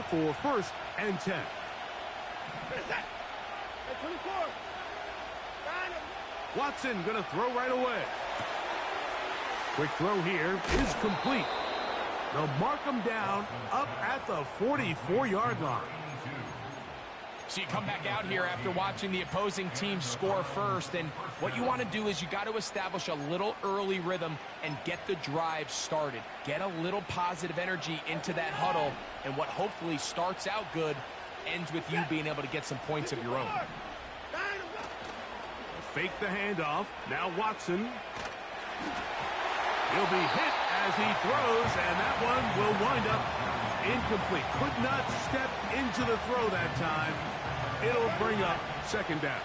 for first and 10. Watson going to throw right away. Quick throw here is complete. They'll mark him down up at the 44-yard line. So you come back out here after watching the opposing team score first, and what you want to do is you got to establish a little early rhythm and get the drive started. Get a little positive energy into that huddle, and what hopefully starts out good ends with you being able to get some points of your own. Fake the handoff. Now Watson. He'll be hit as he throws, and that one will wind up incomplete. Could not step into the throw that time. It'll bring up second down.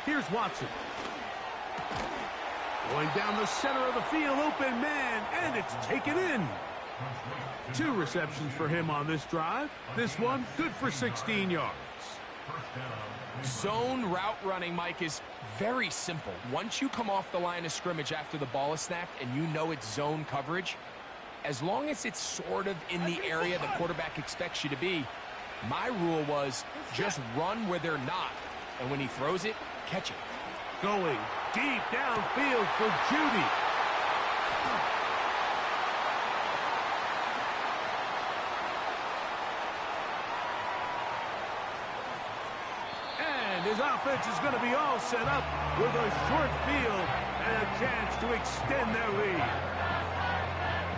Here's Watson. Going down the center of the field, open man, and it's taken in. 2 receptions for him on this drive. This one good for 16 yards. Zone route running, Mike, is very simple. Once you come off the line of scrimmage after the ball is snapped and you know it's zone coverage, as long as it's sort of in the area the quarterback expects you to be, my rule was just run where they're not. And when he throws it, catch it. Going deep downfield for Judy. And his offense is going to be all set up with a short field and a chance to extend their lead.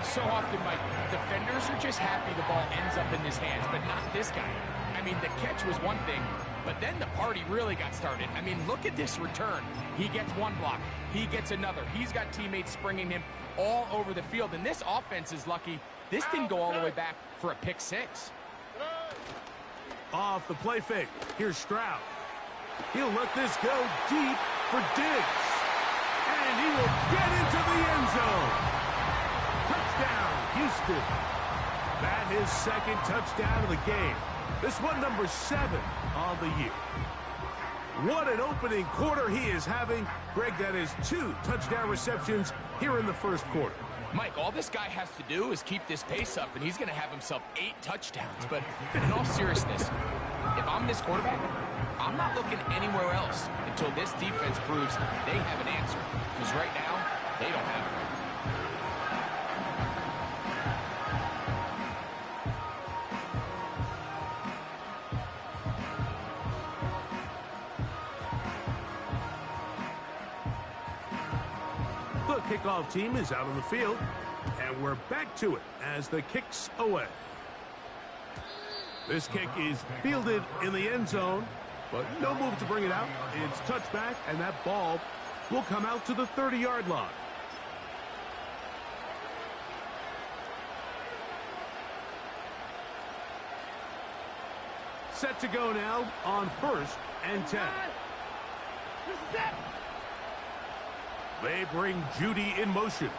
So often, Mike, defenders are just happy the ball ends up in his hands, but not this guy. I mean, the catch was one thing, but then the party really got started. I mean, look at this return. He gets one block. He gets another. He's got teammates springing him all over the field, and this offense is lucky. This didn't go all the way back for a pick six. Off the play fake. Here's Stroud. He'll let this go deep for Diggs. And he will get into the end zone. Touchdown, Houston. That is second touchdown of the game. This one number 7 on the year. What an opening quarter he is having. Greg, that is 2 touchdown receptions here in the first quarter. Mike, all this guy has to do is keep this pace up, and he's going to have himself 8 touchdowns. But in all seriousness, if I'm this quarterback, I'm not looking anywhere else until this defense proves they have an answer. Because right now, they don't have it. The kickoff team is out on the field, and we're back to it as the kick's away. This kick is fielded in the end zone, but no move to bring it out. It's touchback, and that ball will come out to the 30-yard line. Set to go now on first and 10. They bring Judy in motion.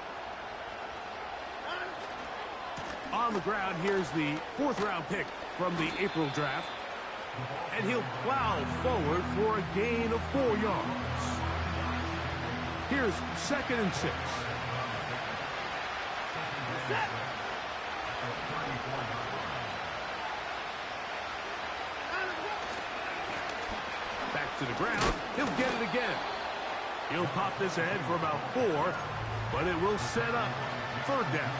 On the ground, here's the 4th-round pick from the April draft. And he'll plow forward for a gain of 4 yards. Here's 2nd and 6. Back to the ground. He'll get it again. He'll pop this ahead for about 4, but it will set up 3rd down.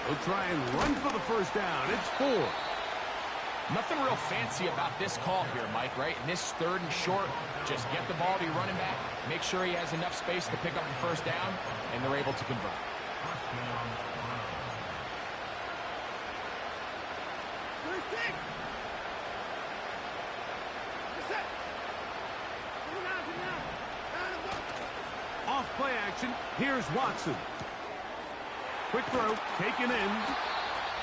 He'll try and run for the first down. It's 4. Nothing real fancy about this call here, Mike, right? In this 3rd and short, just get the ball to your running back, make sure he has enough space to pick up the first down, and they're able to convert. Off play action, here's Watson. Quick throw, taken in.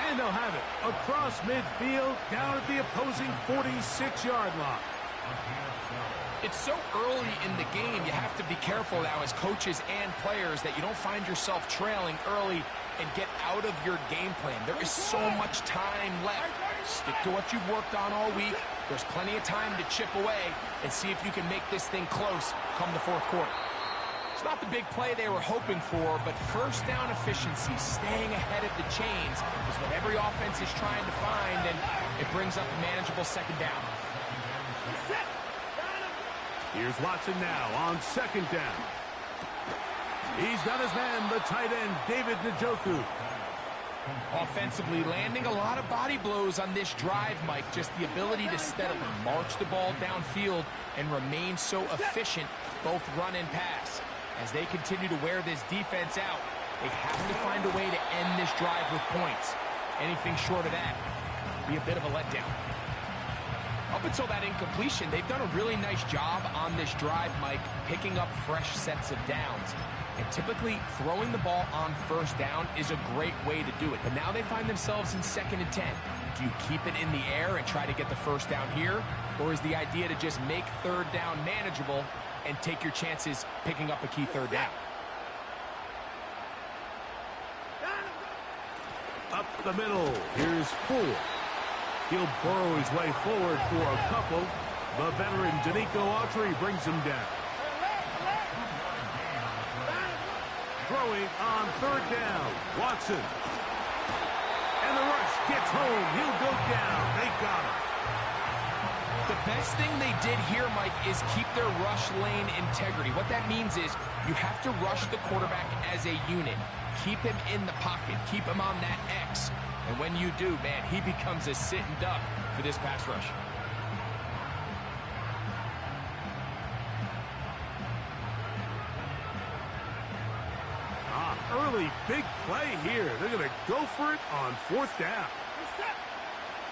And they'll have it across midfield down at the opposing 46-yard line. It's so early in the game, you have to be careful now as coaches and players that you don't find yourself trailing early and get out of your game plan. There is so much time left. Stick to what you've worked on all week. There's plenty of time to chip away and see if you can make this thing close come the fourth quarter. It's not the big play they were hoping for, but first down efficiency, staying ahead of the chains, is what every offense is trying to find, and it brings up a manageable second down. Here's Watson now on second down. He's got his man, the tight end, David Njoku. Offensively, landing a lot of body blows on this drive, Mike. Just the ability to steadily march the ball downfield and remain so efficient, both run and pass. As they continue to wear this defense out, they have to find a way to end this drive with points. Anything short of that would be a bit of a letdown. Up until that incompletion, they've done a really nice job on this drive, Mike, picking up fresh sets of downs. And typically, throwing the ball on first down is a great way to do it. But now they find themselves in 2nd and 10. Do you keep it in the air and try to get the first down here? Or is the idea to just make third down manageable and take your chances picking up a key third down? Up the middle, here's Ford. He'll burrow his way forward for a couple. The veteran Danico Autry brings him down. Throwing on third down, Watson. And the rush gets home. He'll go down. They got him. The best thing they did here, Mike, is keep their rush lane integrity. What that means is you have to rush the quarterback as a unit. Keep him in the pocket. Keep him on that X. And when you do, man, he becomes a sitting duck for this pass rush. Early big play here. They're going to go for it on fourth down.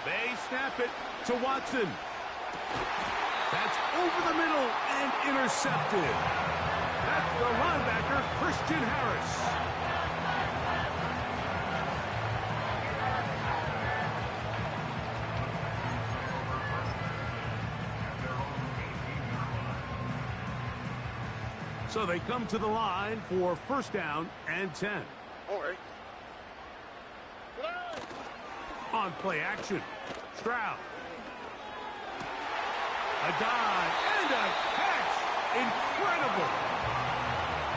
They snap it to Watson. That's over the middle and intercepted. That's the linebacker, Christian Harris. So they come to the line for first down and 10. All right. On play action, Stroud. A dive and a catch. Incredible.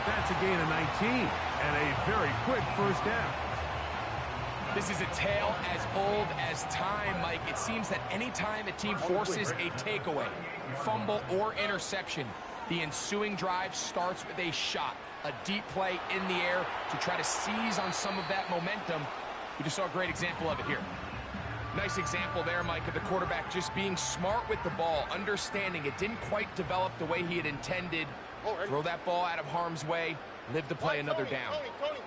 That's a gain of 19 and a very quick first down. This is a tale as old as time, Mike. It seems that anytime a team forces a takeaway, fumble, or interception, the ensuing drive starts with a shot, a deep play in the air to try to seize on some of that momentum. We just saw a great example of it here. Nice example there, Mike, of the quarterback just being smart with the ball, understanding it didn't quite develop the way he had intended. Throw that ball out of harm's way, live to play another down. Tony.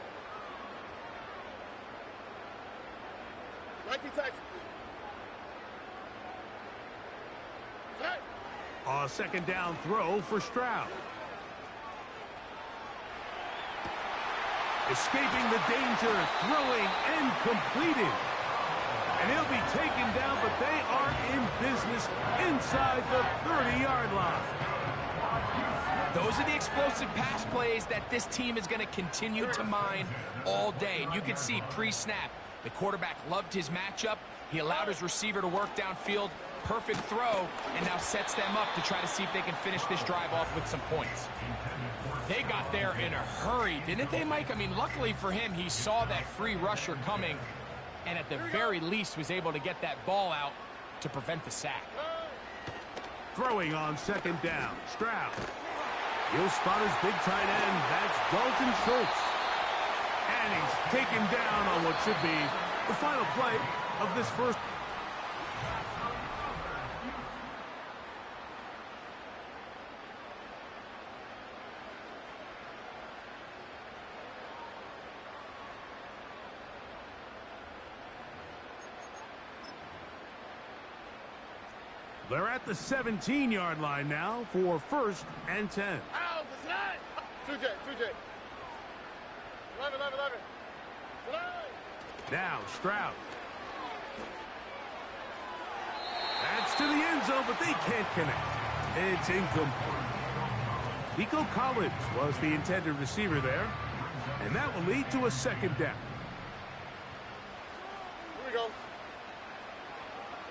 A second down throw for Stroud. Escaping the danger, throwing and completing. And he'll be taken down, but they are in business inside the 30-yard line. Those are the explosive pass plays that this team is going to continue to mine all day. And you can see pre-snap, the quarterback loved his matchup. He allowed his receiver to work downfield. Perfect throw, and now sets them up to try to see if they can finish this drive off with some points. They got there in a hurry, didn't they, Mike? I mean, luckily for him, he saw that free rusher coming, and at the very least was able to get that ball out to prevent the sack. Throwing on second down, Stroud. He'll spot his big tight end. That's Dalton Schultz. And he's taken down on what should be the final play of this first. They're at the 17-yard line now for first and 10. Ow, it's not. 2J. 11. Now Stroud. That's to the end zone, but they can't connect. It's incomplete. Nico Collins was the intended receiver there, and that will lead to a second down. Here we go.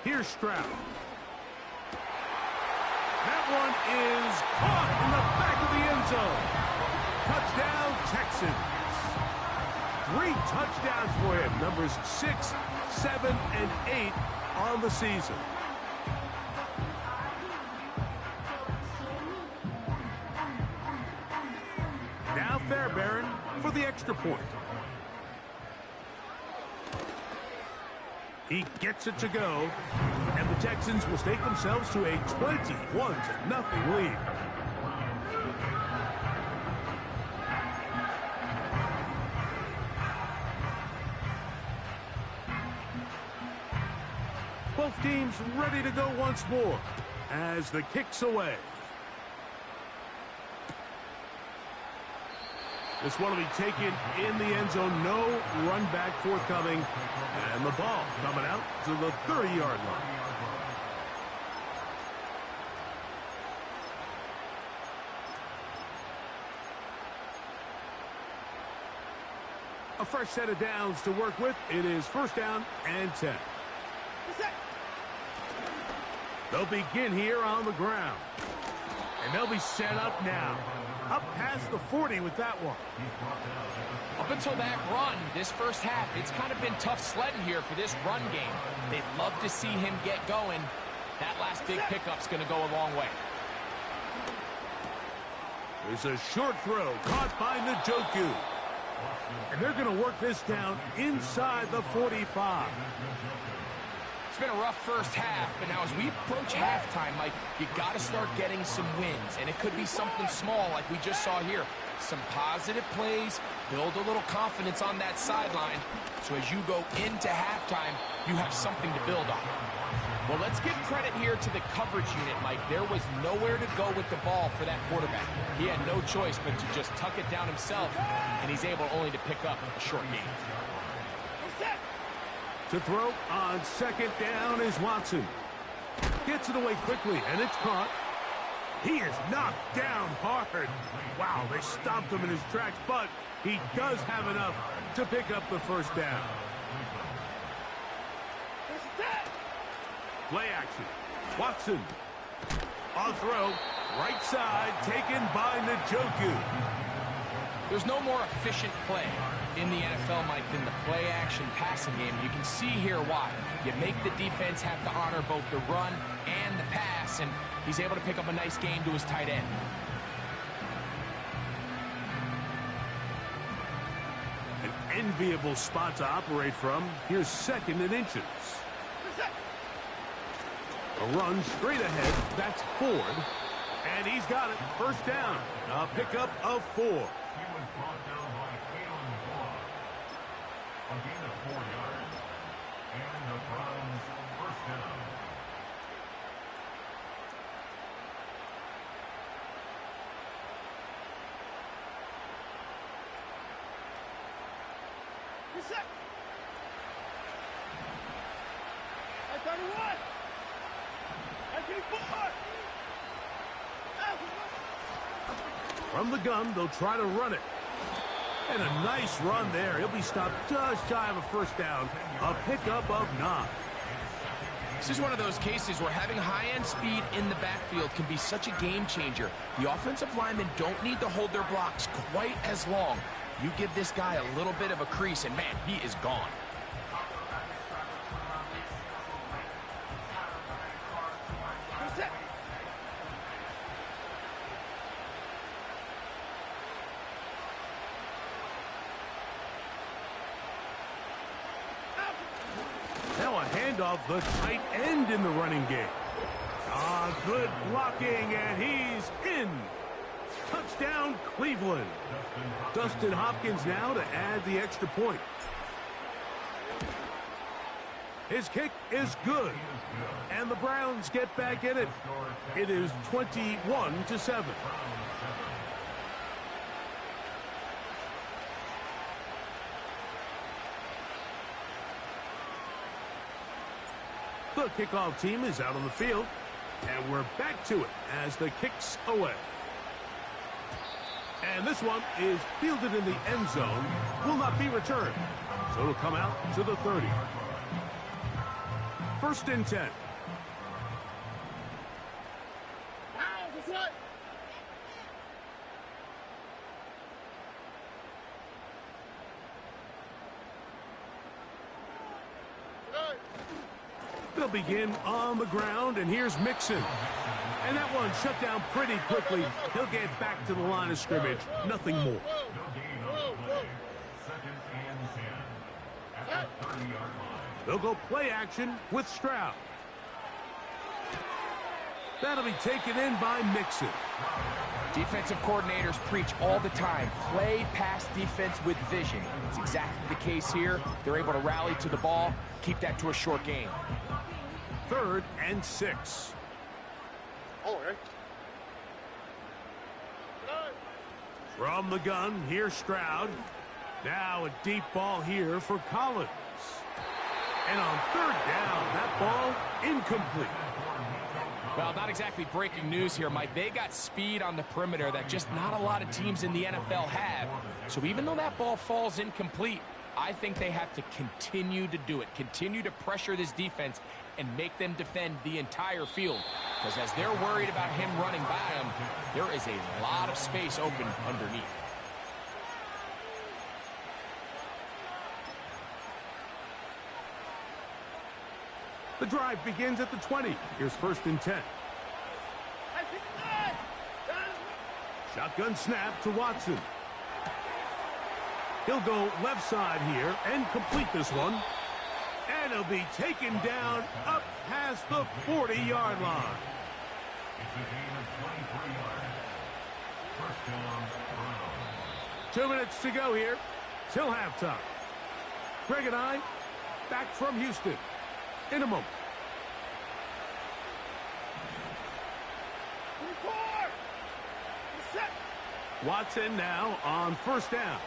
Here's Stroud. That one is caught in the back of the end zone. Touchdown, Texans. 3 touchdowns for him. Numbers 6, 7, and 8 on the season. Now Fairbairn for the extra point. He gets it to go, and the Texans will stake themselves to a 21-0 lead. Both teams ready to go once more as the kick's away. This one will be taken in the end zone. No run back forthcoming. And the ball coming out to the 30-yard line. A fresh set of downs to work with. It is first down and 10. They'll begin here on the ground. And they'll be set up now. Up past the 40 with that one. Up until that run, this first half, it's kind of been tough sledding here for this run game. They'd love to see him get going. That last big pickup's going to go a long way. There's a short throw caught by Njoku. And they're going to work this down inside the 45. It's been a rough first half, but now as we approach halftime, Mike, you got to start getting some wins, and it could be something small like we just saw here. Some positive plays, build a little confidence on that sideline, so as you go into halftime, you have something to build on. Well, let's give credit here to the coverage unit, Mike. There was nowhere to go with the ball for that quarterback. He had no choice but to just tuck it down himself, and he's able only to pick up a short gain. To throw on second down is Watson. Gets it away quickly, and it's caught. He is knocked down hard. Wow, they stopped him in his tracks, but he does have enough to pick up the first down. Play action. Watson. On throw. Right side, taken by Njoku. There's no more efficient play in the NFL, Mike, than the play-action passing game. You can see here why. You make the defense have to honor both the run and the pass, and he's able to pick up a nice gain to his tight end. An enviable spot to operate from. Here's second and inches. A run straight ahead. That's Ford. And he's got it. First down. A pickup of 4. He was brought down by Kalen Moore. A gain of 4 yards. And the Browns first down. Reset. I 31. I 24. From the gun, they'll try to run it. And a nice run there. He'll be stopped just shy of a first down. A pickup of 9. This is one of those cases where having high-end speed in the backfield can be such a game changer. The offensive linemen don't need to hold their blocks quite as long. You give this guy a little bit of a crease, and man, he is gone. Reset. Now a handoff, the tight end in the running game. Good blocking, and he's in. Touchdown, Cleveland. Dustin Hopkins now to add the extra point. His kick is good, and the Browns get back in it. It is 21-7. The kickoff team is out on the field. And we're back to it as the kick's away. And this one is fielded in the end zone, will not be returned. So it'll come out to the 30. 1st and 10. They'll begin on the ground, and here's Mixon. And that one shut down pretty quickly. He'll get back to the line of scrimmage. Nothing more. No gain on the play. 2nd and 10 at the 30-yard line. They'll go play action with Stroud. That'll be taken in by Mixon. Defensive coordinators preach all the time, play pass defense with vision. It's exactly the case here. They're able to rally to the ball, keep that to a short game. 3rd and 6. From the gun, here's Stroud. Now a deep ball here for Collins. And on 3rd down, that ball incomplete. Well, not exactly breaking news here, Mike. They got speed on the perimeter that just not a lot of teams in the NFL have. So even though that ball falls incomplete, I think they have to continue to do it, continue to pressure this defense and make them defend the entire field. Because as they're worried about him running by them, there is a lot of space open underneath. The drive begins at the 20. Here's 1st and 10. Shotgun snap to Watson. He'll go left side here and complete this one. And he'll be taken down up past the 40-yard line. It's a gain of 23 yards. 1st down, Browns. 2 minutes to go here till halftime. Greg and I back from Houston in a moment. Watson now on 1st down.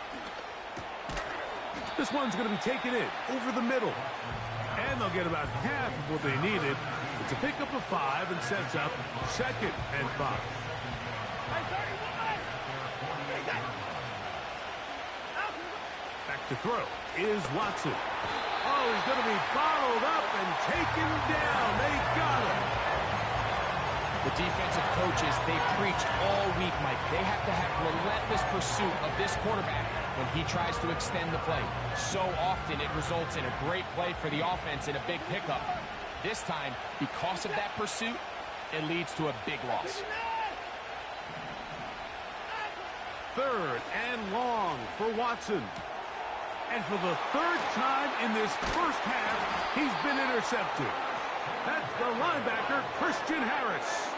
This one's going to be taken in over the middle. And they'll get about half of what they needed. It's a pickup of 5 and sets up 2nd and 5. Back to throw is Watson. Oh, he's going to be bottled up and taken down. They got him. The defensive coaches, they preach all week, Mike. They have to have relentless pursuit of this quarterback when he tries to extend the play. So often it results in a great play for the offense and a big pickup. This time, because of that pursuit, it leads to a big loss. 3rd and long for Watson. And for the 3rd time in this first half, he's been intercepted. That's the linebacker, Christian Harris.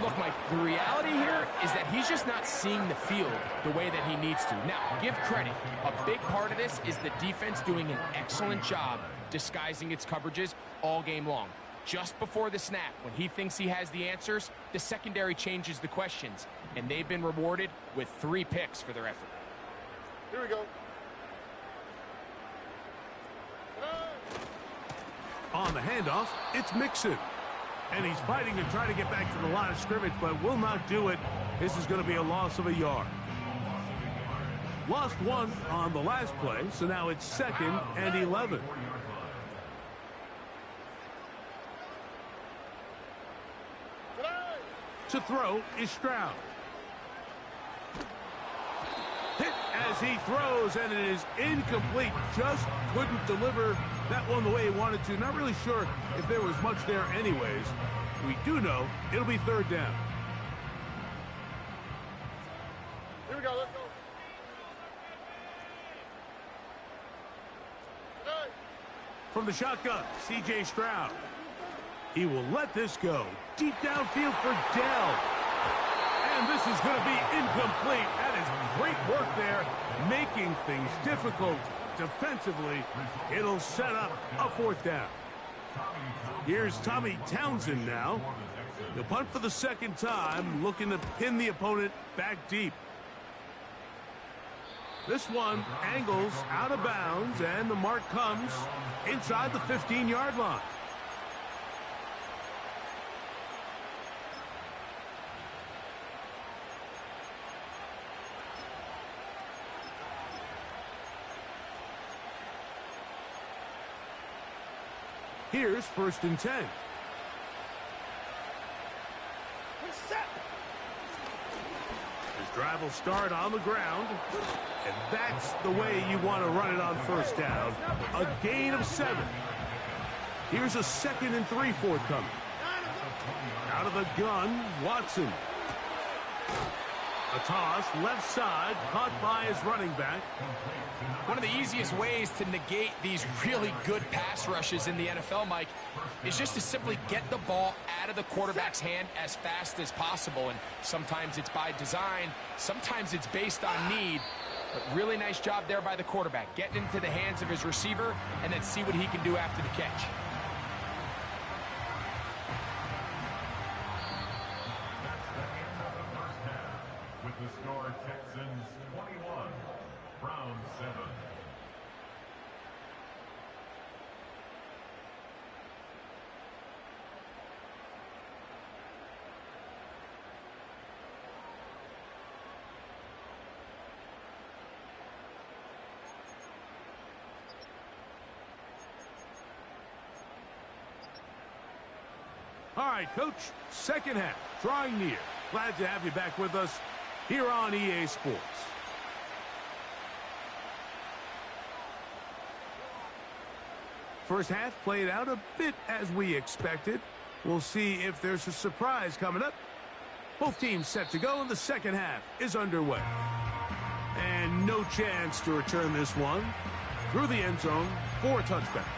Look, Mike, the reality here is that he's just not seeing the field the way that he needs to. Now, give credit. A big part of this is the defense doing an excellent job disguising its coverages all game long. Just before the snap, when he thinks he has the answers, the secondary changes the questions, and they've been rewarded with 3 picks for their effort. Here we go. On the handoff, it's Mixon. And he's fighting to try to get back to the line of scrimmage, but will not do it. This is going to be a loss of a yard. Lost 1 on the last play, so now it's 2nd and 11. To throw is Stroud. Hit as he throws, and it is incomplete. Just couldn't deliver that one the way he wanted to. Not really sure if there was much there anyways. We do know it'll be 3rd down. Here we go, let's go. From the shotgun, C.J. Stroud. He will let this go. Deep downfield for Dell. And this is going to be incomplete. That is great work there, making things difficult defensively. It'll set up a 4th down. Here's Tommy Townsend now. He'll punt for the 2nd time, looking to pin the opponent back deep. This one angles out of bounds, and the mark comes inside the 15-yard line. Here's 1st and 10. His drive will start on the ground. And that's the way you want to run it on 1st down. A gain of 7. Here's a 2nd and 3 forthcoming. Out of the gun, Watson. A toss, left side, caught by his running back. One of the easiest ways to negate these really good pass rushes in the NFL, Mike, is just to simply get the ball out of the quarterback's hand as fast as possible. And sometimes it's by design, sometimes it's based on need. But really nice job there by the quarterback, getting into the hands of his receiver and then see what he can do after the catch. With the score, Texans 21, Browns 7. All right, Coach, 2nd half, drawing near. Glad to have you back with us here on EA Sports. First half played out a bit as we expected. We'll see if there's a surprise coming up. Both teams set to go, and the 2nd half is underway. And no chance to return this one through the end zone for a touchback.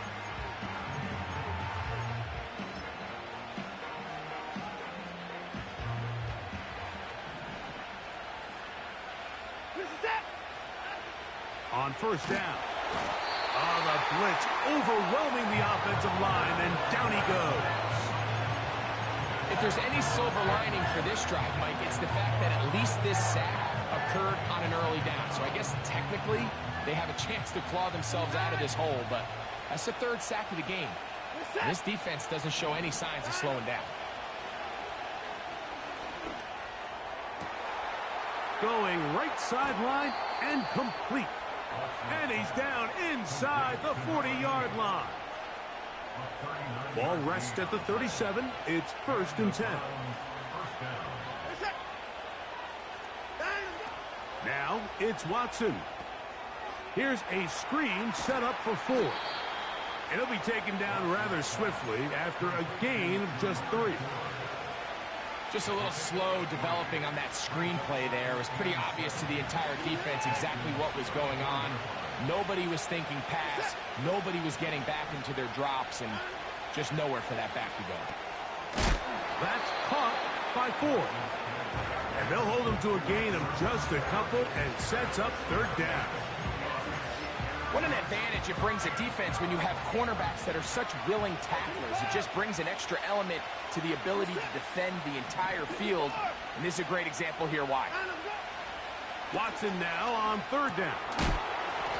On 1st down. Oh, the blitz overwhelming the offensive line, and down he goes. If there's any silver lining for this drive, Mike, it's the fact that at least this sack occurred on an early down. So I guess technically they have a chance to claw themselves out of this hole, but that's the 3rd sack of the game. And this defense doesn't show any signs of slowing down. Going right sideline and complete. And he's down inside the 40-yard line. Ball rests at the 37. It's 1st and 10. Now it's Watson. Here's a screen set up for 4. And he'll be taken down rather swiftly after a gain of just 3. Just a little slow developing on that screenplay there. It was pretty obvious to the entire defense exactly what was going on. Nobody was thinking pass. Nobody was getting back into their drops, and just nowhere for that back to go. That's caught by 4. And they'll hold him to a gain of just a couple and sets up 3rd down. What an advantage it brings a defense when you have cornerbacks that are such willing tacklers. It just brings an extra element to the ability to defend the entire field. And this is a great example here why. Watson now on 3rd down.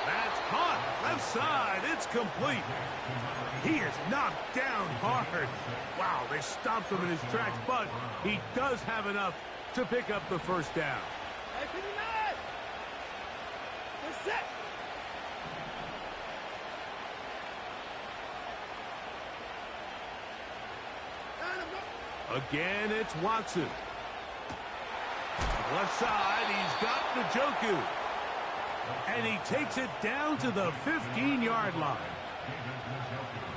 That's caught. Left side. It's complete. He is knocked down hard. Wow, they stopped him in his tracks, but he does have enough to pick up the 1st down. Again, it's Watson. Left side, he's got Njoku. And he takes it down to the 15-yard line.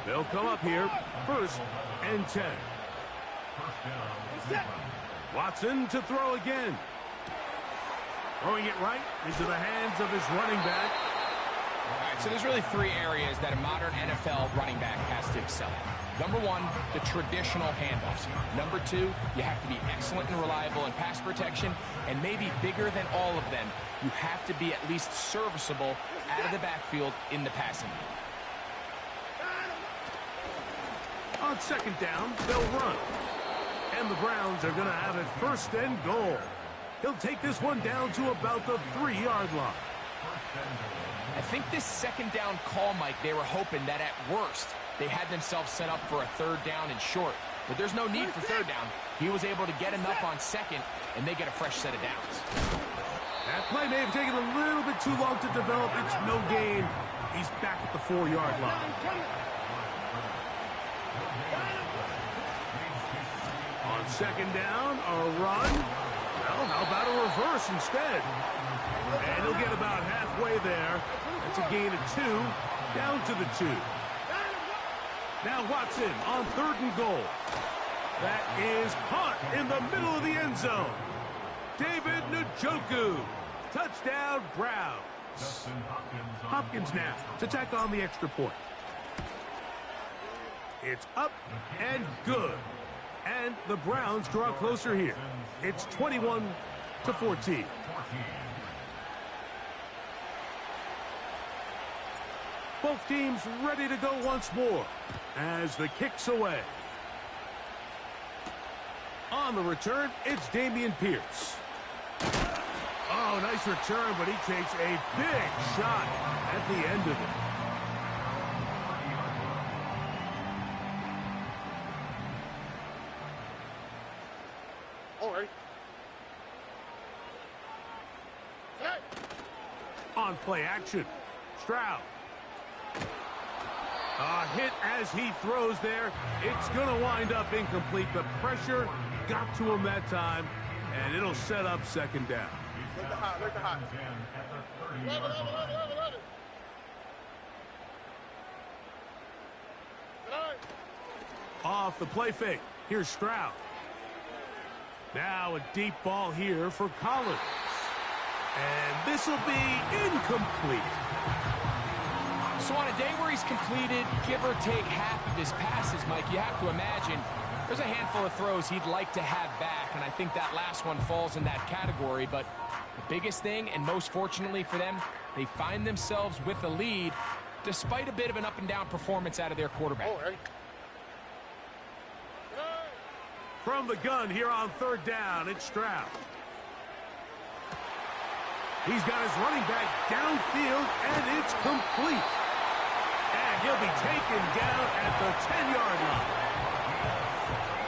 They'll come up here, 1st and 10. Watson to throw again. Throwing it right into the hands of his running back. All right, so there's really 3 areas that a modern NFL running back has to excel at. Number 1, the traditional handoffs. Number 2, you have to be excellent and reliable in pass protection. And maybe bigger than all of them, you have to be at least serviceable out of the backfield in the passing game. On 2nd down, they'll run. And the Browns are going to have it 1st and goal. He'll take this one down to about the 3-yard line. I think this 2nd down call, Mike, they were hoping that at worst, they had themselves set up for a 3rd down and short. But there's no need for 3rd down. He was able to get enough on 2nd, and they get a fresh set of downs. That play may have taken a little bit too long to develop. It's no gain. He's back at the 4-yard line. On second down, a run. Well, how about a reverse instead? And he'll get about halfway there. That's a gain of 2, down to the 2. Now Watson on 3rd and goal. That is caught in the middle of the end zone. David Njoku. Touchdown, Browns. Hopkins now to tack on the extra point. It's up and good. And the Browns draw closer here. It's 21-14. Both teams ready to go once more as the kick's away. On the return, it's Dameon Pierce. Oh, nice return, but he takes a big shot at the end of it. All right. Hey. On play action, Stroud. A hit as he throws there. It's going to wind up incomplete. The pressure got to him that time, and it'll set up second down. Look the hot, look the hot. Love it. Off the play fake. Here's Stroud. Now a deep ball here for Collins. And this will be incomplete. So on a day where he's completed, give or take half of his passes, Mike, you have to imagine there's a handful of throws he'd like to have back, and I think that last one falls in that category. But the biggest thing, and most fortunately for them, they find themselves with a lead despite a bit of an up-and-down performance out of their quarterback. All right. From the gun here on 3rd down, it's Stroud. He's got his running back downfield, and it's complete. And he'll be taken down at the 10-yard line.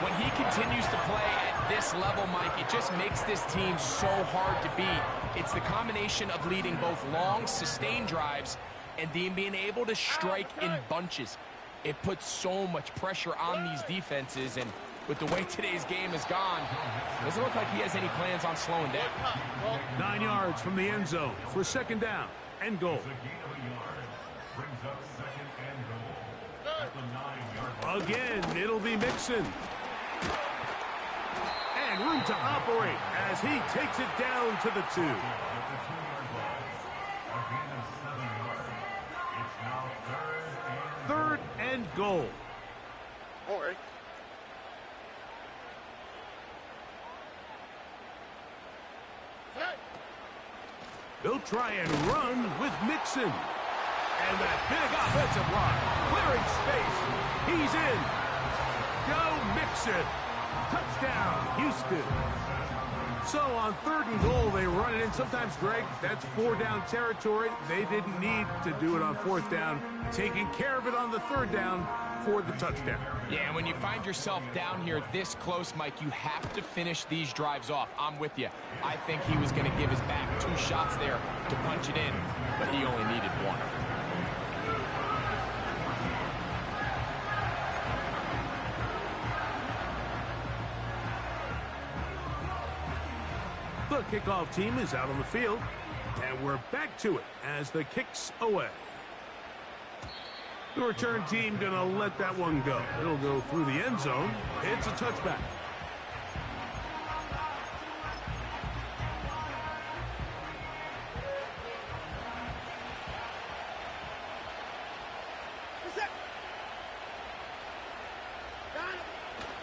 When he continues to play at this level, Mike, it just makes this team so hard to beat. It's the combination of leading both long, sustained drives and being able to strike in bunches. It puts so much pressure on these defenses, and with the way today's game has gone, doesn't look like he has any plans on slowing down. 9 yards from the end zone for second down and goal. Again, it'll be Mixon. And room to operate as he takes it down to the 2. Third and goal. All right. They'll try and run with Mixon. And that big offensive line clearing space. He's in. Go Mixon. Touchdown, Houston. So on 3rd and goal, they run it in. Sometimes, Greg, that's 4-down territory. They didn't need to do it on 4th down. Taking care of it on the 3rd down for the touchdown. Yeah, and when you find yourself down here this close, Mike, you have to finish these drives off. I'm with you. I think he was going to give his back 2 shots there to punch it in, but he only needed 1. The kickoff team is out on the field, and we're back to it as the kick's away. The return team going to let that one go. It'll go through the end zone. It's a touchback.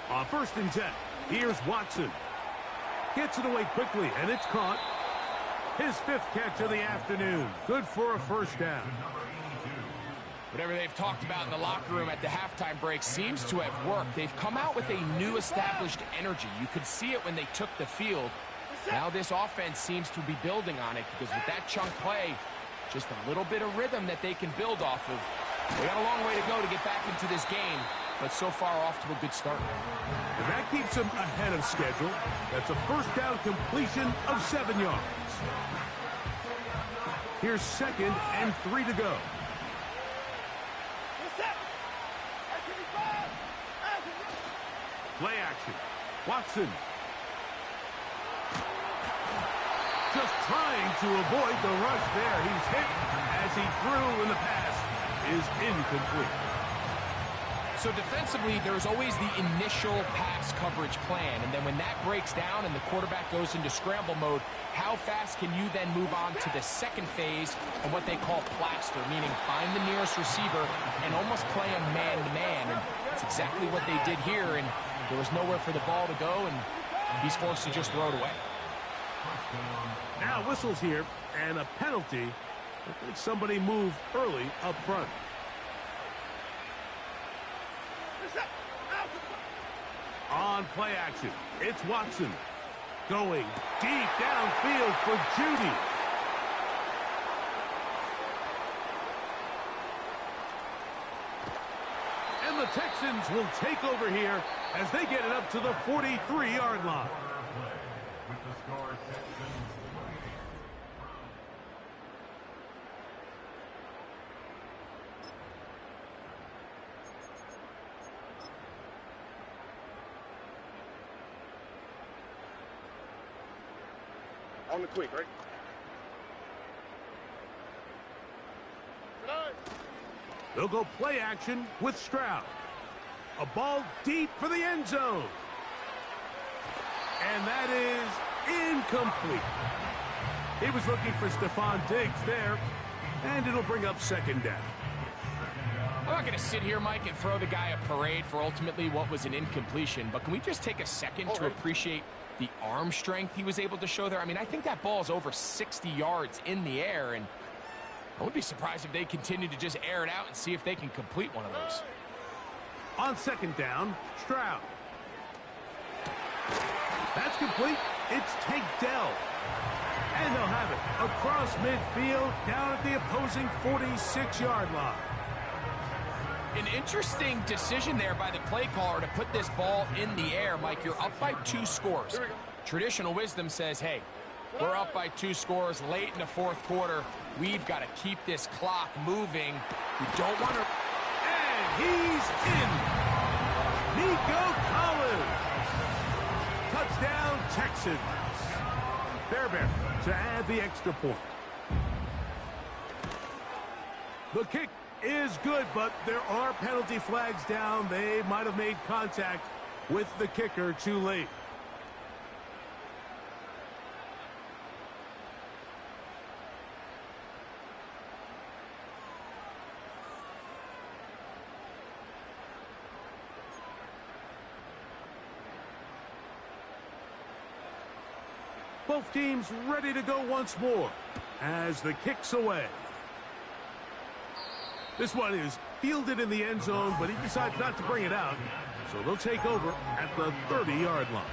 On 1st and 10, here's Watson. Gets it away quickly, and it's caught. His 5th catch of the afternoon. Good for a 1st down. Whatever they've talked about in the locker room at the halftime break seems to have worked. They've come out with a new established energy. You could see it when they took the field. Now this offense seems to be building on it because with that chunk play, just a little bit of rhythm that they can build off of. They got a long way to go to get back into this game, but so far off to a good start. And that keeps them ahead of schedule. That's a 1st down completion of 7 yards. Here's 2nd and 3 to go. Play action. Watson. Just trying to avoid the rush there. He's hit as he threw, and the pass is incomplete. So defensively, there's always the initial pass coverage plan, and then when that breaks down and the quarterback goes into scramble mode, how fast can you then move on to the second phase of what they call plaster, meaning find the nearest receiver and almost play a man-to-man, and that's exactly what they did here, and there was nowhere for the ball to go, and he's forced to just throw it away. Now whistles here, and a penalty. I think somebody moved early up front. On play action, it's Watson. Going deep downfield for Judy. And the Texans will take over here as they get it up to the 43-yard line. With the score, Texans 28. On the quick, right? They'll go play action with Stroud. A ball deep for the end zone. And that is incomplete. He was looking for Stephon Diggs there, and it'll bring up second down. I'm not going to sit here, Mike, and throw the guy a parade for ultimately what was an incompletion, but can we just take a second to appreciate the arm strength he was able to show there? I mean, I think that ball is over 60 yards in the air, and I would be surprised if they continue to just air it out and see if they can complete one of those. On second down, Stroud. That's complete. It's Tank Dell. And they'll have it across midfield down at the opposing 46-yard line. An interesting decision there by the play caller to put this ball in the air. Mike, you're up by 2 scores. Traditional wisdom says, hey, we're up by 2 scores late in the fourth quarter. We've got to keep this clock moving. We don't want to... And he's in. Nico Collins. Touchdown, Texans. Fairbairn to add the extra point. The kick is good, but there are penalty flags down. They might have made contact with the kicker too late. Both teams ready to go once more as the kick's away. This one is fielded in the end zone, but he decides not to bring it out. So they'll take over at the 30-yard line.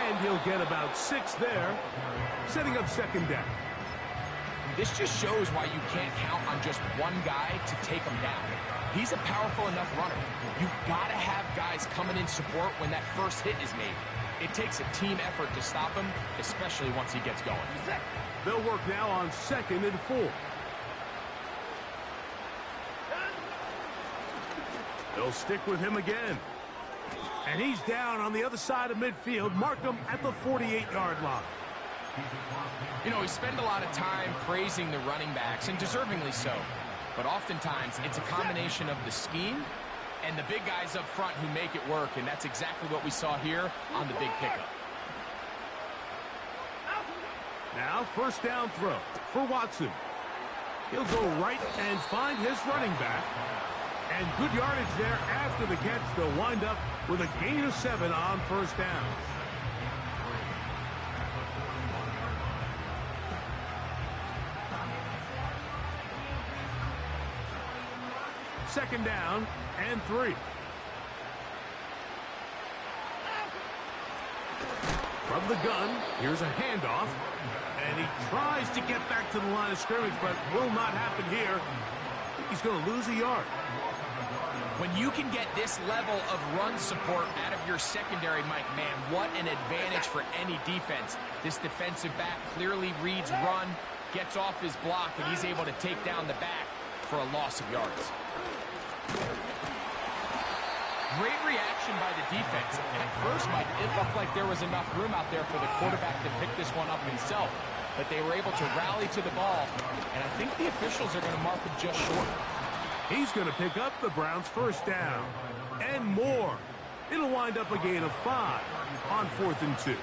And he'll get about 6 there, setting up second down. This just shows why you can't count on just one guy to take him down. He's a powerful enough runner. You've got to have guys coming in support when that first hit is made. It takes a team effort to stop him, especially once he gets going. They'll work now on 2nd and 4. They'll stick with him again. And he's down on the other side of midfield. Mark him at the 48-yard line. You know, we spend a lot of time praising the running backs, and deservingly so. But oftentimes, it's a combination of the scheme and the big guys up front who make it work, and that's exactly what we saw here on the big pickup. Now, first down throw for Watson. He'll go right and find his running back. And good yardage there after the catch. They'll wind up with a gain of 7 on first down. Second down and 3. From the gun, here's a handoff. And he tries to get back to the line of scrimmage, but will not happen here. he's going to lose a yard. When you can get this level of run support out of your secondary, Mike, man, what an advantage for any defense. This defensive back clearly reads run, gets off his block, and he's able to take down the back for a loss of yards. Great reaction by the defense. At first, Mike, it looked like there was enough room out there for the quarterback to pick this one up himself, but they were able to rally to the ball, and I think the officials are going to mark him just short. He's going to pick up the Browns' first down. And more. It'll wind up a gain of 5 on 4th and 2.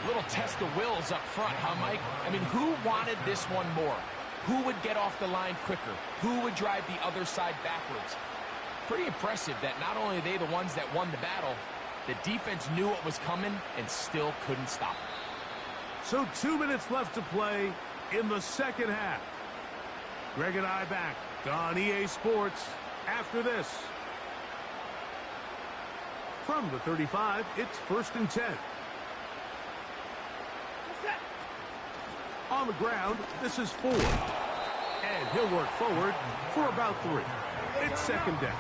Little test of wills up front, huh, Mike? I mean, who wanted this one more? Who would get off the line quicker? Who would drive the other side backwards? Pretty impressive that not only are they the ones that won the battle, the defense knew what was coming and still couldn't stop it. So 2 minutes left to play in the second half. Greg and I back on EA Sports after this. From the 35, it's 1st and 10. On the ground, this is 4. And he'll work forward for about 3. It's 2nd down.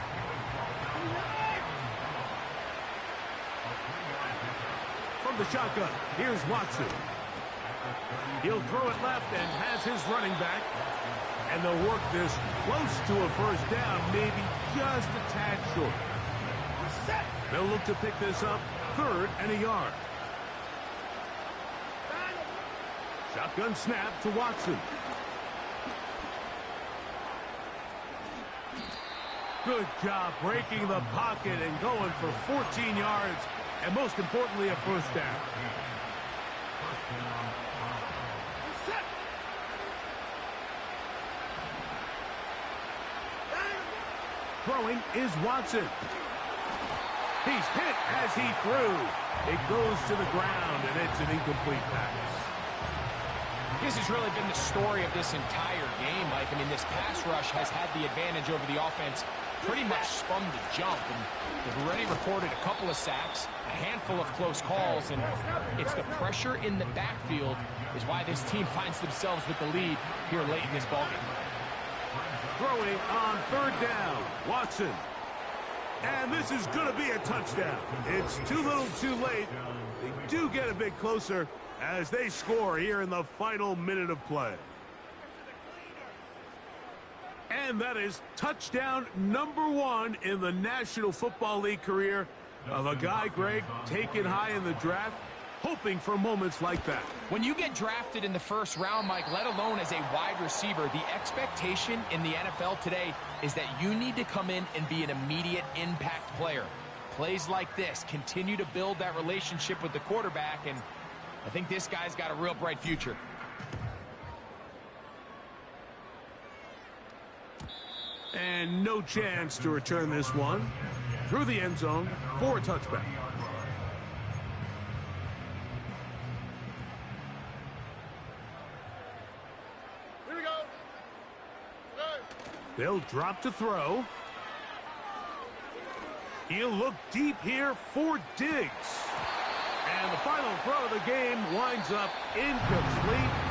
From the shotgun, here's Watson. He'll throw it left and has his running back. And they'll work this close to a first down, maybe just a tad short. They'll look to pick this up 3rd and a yard. Shotgun snap to Watson. Good job breaking the pocket and going for 14 yards, and most importantly, a first down. Throwing is Watson. He's hit as he threw. It goes to the ground, and it's an incomplete pass. This has really been the story of this entire game, Mike. I mean, this pass rush has had the advantage over the offense pretty much from the jump. And they've already recorded a couple of sacks, a handful of close calls, and it's the pressure in the backfield is why this team finds themselves with the lead here late in this ballgame. Throwing on 3rd down, Watson. And this is going to be a touchdown. It's too little too late. They do get a bit closer as they score here in the final minute of play. And that is touchdown number 1 in the National Football League career of a guy, Greg, taken high in the draft, hoping for moments like that. When you get drafted in the first round, Mike, let alone as a wide receiver, the expectation in the NFL today is that you need to come in and be an immediate impact player. Plays like this continue to build that relationship with the quarterback, and I think this guy's got a real bright future. And no chance to return this one through the end zone for a touchback. Here we go. Good. They'll drop to throw. He'll look deep here for Diggs. And the final throw of the game winds up incomplete.